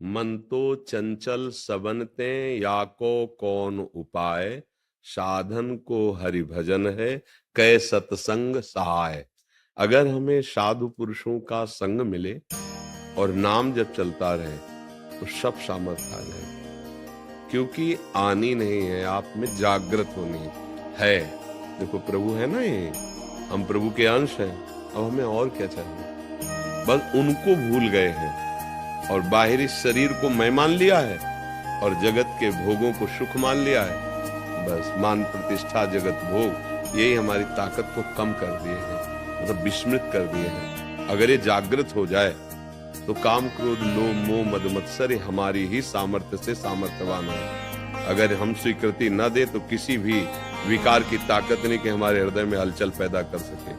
मन तो चंचल सबनते या को कौन उपाय, साधन को हरि भजन है कै सत्संग सहाय। अगर हमें साधु पुरुषों का संग मिले और नाम जब चलता रहे तो सब सामर्थ्य आ जाए, क्योंकि आनी नहीं है, आप में जागृत होनी है। देखो प्रभु है ना, ये हम प्रभु के अंश हैं, अब हमें और क्या चाहिए। बस उनको भूल गए हैं और बाहरी शरीर को मैं मान लिया है और जगत के भोगों को सुख मान लिया है। बस मान प्रतिष्ठा जगत भोग, यही हमारी ताकत को कम कर दिए हैं, मतलब विस्मृत कर दिए हैं। अगर ये जागृत हो जाए तो काम क्रोध लोभ मोह मद मत्सर हमारी ही सामर्थ्य से सामर्थ्यवान है। अगर हम स्वीकृति न दे तो किसी भी विकार की ताकत नहीं कि हमारे हृदय में हलचल पैदा कर सके।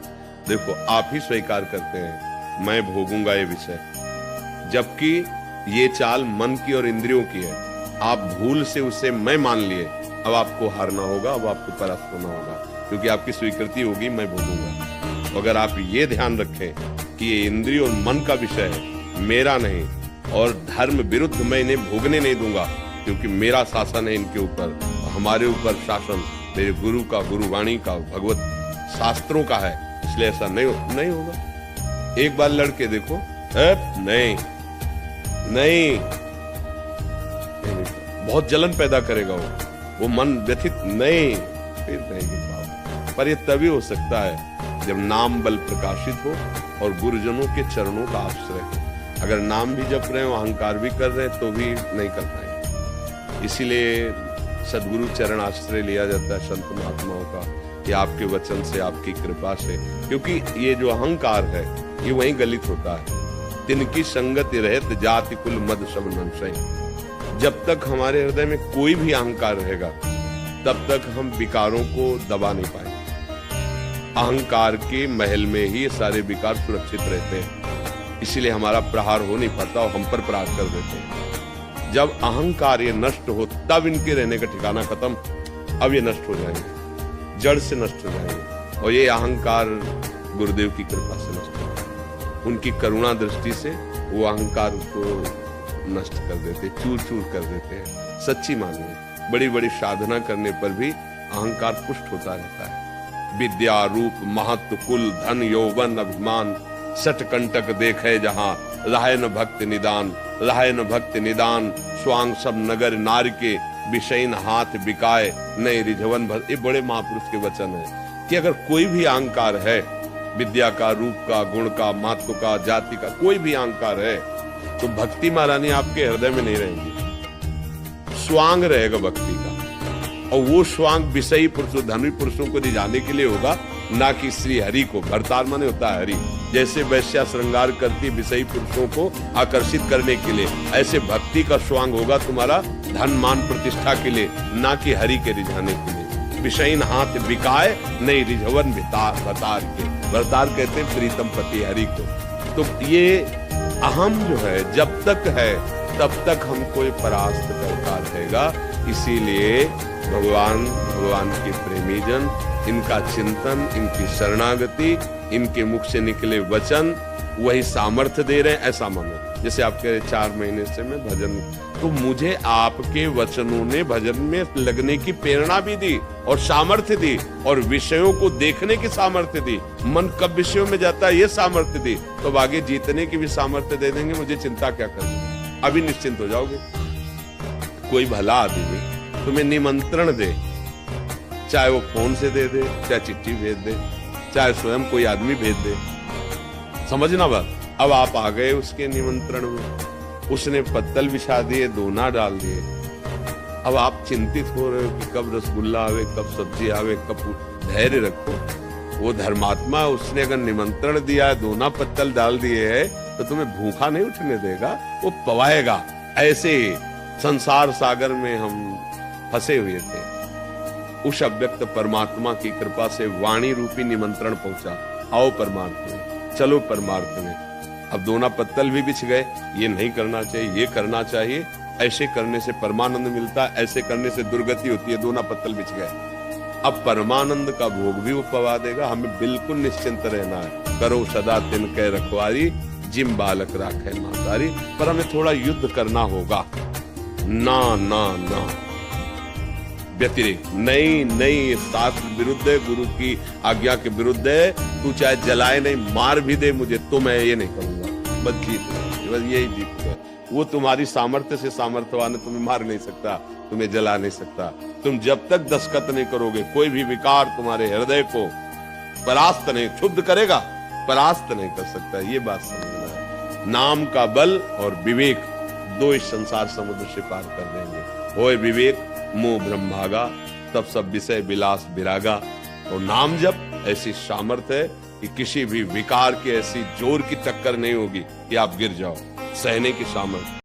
देखो आप ही स्वीकार करते हैं मैं भोगूंगा ये विषय, जबकि ये चाल मन की और इंद्रियों की है। आप भूल से उसे मैं मान लिए, अब आपको हारना होगा, अब आपको परास्त होना होगा, क्योंकि आपकी स्वीकृति होगी मैं भोगूंगा। तो अगर आप ये ध्यान रखें कि ये इंद्रिय और मन का विषय है, मेरा नहीं, और धर्म विरुद्ध मैं इन्हें भोगने नहीं दूंगा, क्योंकि मेरा शासन है इनके ऊपर, हमारे ऊपर शासन मेरे गुरु का, गुरुवाणी का, भगवत शास्त्रों का है, इसलिए ऐसा नहीं होगा। एक बार लड़के देखो, नहीं नहीं, बहुत जलन पैदा करेगा वो मन व्यथित नहीं, फिर कहेंगे। पर ये तभी हो सकता है जब नाम बल प्रकाशित हो और गुरुजनों के चरणों का आश्रय। अगर नाम भी जप रहे हो, अहंकार भी कर रहे हैं, तो भी नहीं कर पाएंगे। इसीलिए सद्गुरु चरण आश्रय लिया जाता है संत महात्माओं का, कि आपके वचन से, आपकी कृपा से, क्योंकि ये जो अहंकार है ये वहीं गलित होता है। तिनकी संगति रहत जाति कुल मद सब नंसई। जब तक हमारे हृदय में कोई भी अहंकार रहेगा तब तक हम विकारों को दबा नहीं पाएंगे। अहंकार के महल में ही ये सारे विकार सुरक्षित रहते हैं, इसीलिए हमारा प्रहार हो नहीं पाता और हम पर प्रहार कर देते हैं। जब अहंकार ये नष्ट हो तब इनके रहने का ठिकाना खत्म, अब ये नष्ट हो जाएंगे, जड़ से नष्ट हो जाएंगे। और ये अहंकार गुरुदेव की कृपा से नष्ट हो जाएंगे, उनकी करुणा दृष्टि से वो अहंकार को नष्ट कर देते, चूर चूर कर देते हैं। सच्ची मानिए, बड़ी बड़ी साधना करने पर भी अहंकार पुष्ट होता रहता है। विद्या रूप महत्व कुल धन यौवन अभिमान सट कंटक देखे जहां, रहे न भक्त निदान, रहे न भक्त निदान, स्वांग सब नगर नार के विषयन हाथ बिकाए नए रिझवन भर। ये बड़े महापुरुष के वचन है कि अगर कोई भी अहंकार है, विद्या का, रूप का, गुण का, महत्व का, जाति का, कोई भी अहंकार है, तो भक्ति महारानी आपके हृदय में नहीं रहेगी, स्वांग रहेगा भक्ति का। और वो स्वांग विषयी पुरुषों, धर्मी पुरुषों को रिझाने के लिए होगा, ना कि श्री हरि को। भरतार माने होता है हरि। जैसे वैश्या श्रृंगार करती विषयी पुरुषों को आकर्षित करने के लिए, ऐसे भक्ति का स्वांग होगा तुम्हारा धन मान प्रतिष्ठा के लिए, ना कि हरि के रिझाने के लिए। विषयीन हाथ बिकाए नहीं रिझवन भतार के। भरतार कहते हैं प्रीतम पति हरि को। तो ये अहम जो है जब तक है तब तक हमको परास्त करता रहेगा। इसीलिए भगवान के प्रेमी जन, इनका चिंतन, इनकी शरणागति, इनके मुख से निकले वचन वही सामर्थ्य दे रहे हैं। ऐसा मानो जैसे आप कह रहे 4 महीने से मैं भजन, तो मुझे आपके वचनों ने भजन में लगने की प्रेरणा भी दी और सामर्थ्य दी और विषयों को देखने की सामर्थ्य दी। मन कब विषयों में जाता है ये सामर्थ्य दी, तो आगे जीतने की भी सामर्थ्य दे देंगे। मुझे चिंता क्या करनी, अभी निश्चिंत हो जाओगे। कोई भला आदमी तुम्हें निमंत्रण दे, चाहे वो फोन से दे दे, चाहे चिट्ठी भेज दे, चाहे स्वयं कोई आदमी भेज दे, समझना बात। अब आप आ गए उसके निमंत्रण में, उसने पत्तल बिछा दिए, दोना डाल दिए, अब आप चिंतित हो रहे हो कि कब रसगुल्ला आवे, कब सब्जी आवे, कब। धैर्य रखो, वो धर्मात्मा, उसने अगर निमंत्रण दिया है, दोना पत्तल डाल दिए है, तो तुम्हें भूखा नहीं उठने देगा, वो पवाएगा। ऐसे संसार सागर में हम फंसे हुए थे, उस अव्यक्त परमात्मा की कृपा से वाणी रूपी निमंत्रण पहुंचा, आओ परमार्थ में, चलो परमार्थ में। अब दोना पत्तल भी बिछ गए, ये नहीं करना चाहिए, ये करना चाहिए, ऐसे करने से परमानंद मिलता है, ऐसे करने से दुर्गति होती है। दोना पत्तल बिछ गए, अब परमानंद का भोग भी वो पवा देगा। हमें बिल्कुल निश्चिंत रहना है। करो सदा तिनके रखवारी, जिम बालक राखे मातारी। पर हमें थोड़ा युद्ध करना होगा। ना ना ना व्यतिरेक नहीं नहीं, ये शास्त्र विरुद्ध है, गुरु की आज्ञा के विरुद्ध है। तू चाहे जलाए नहीं, मार भी दे मुझे, तो मैं ये नहीं करूंगा। बस जीत, बस यही जीत है। वो तुम्हारी सामर्थ्य से सामर्थ्यवान है, तुम्हें मार नहीं सकता, तुम्हें जला नहीं सकता। तुम जब तक दस्तखत नहीं करोगे, कोई भी विकार तुम्हारे हृदय को परास्त नहीं, क्षुब्ध करेगा, परास्त नहीं कर सकता। ये बात समझना है। नाम का बल और विवेक दो इस संसार समुद्र से पार कर देंगे। होए विवेक मोह ब्रह्मागा, तब सब विषय विलास विरागा। और नाम जब ऐसी सामर्थ्य है कि किसी भी विकार की ऐसी जोर की टक्कर नहीं होगी कि आप गिर जाओ। सहने की सामर्थ्य।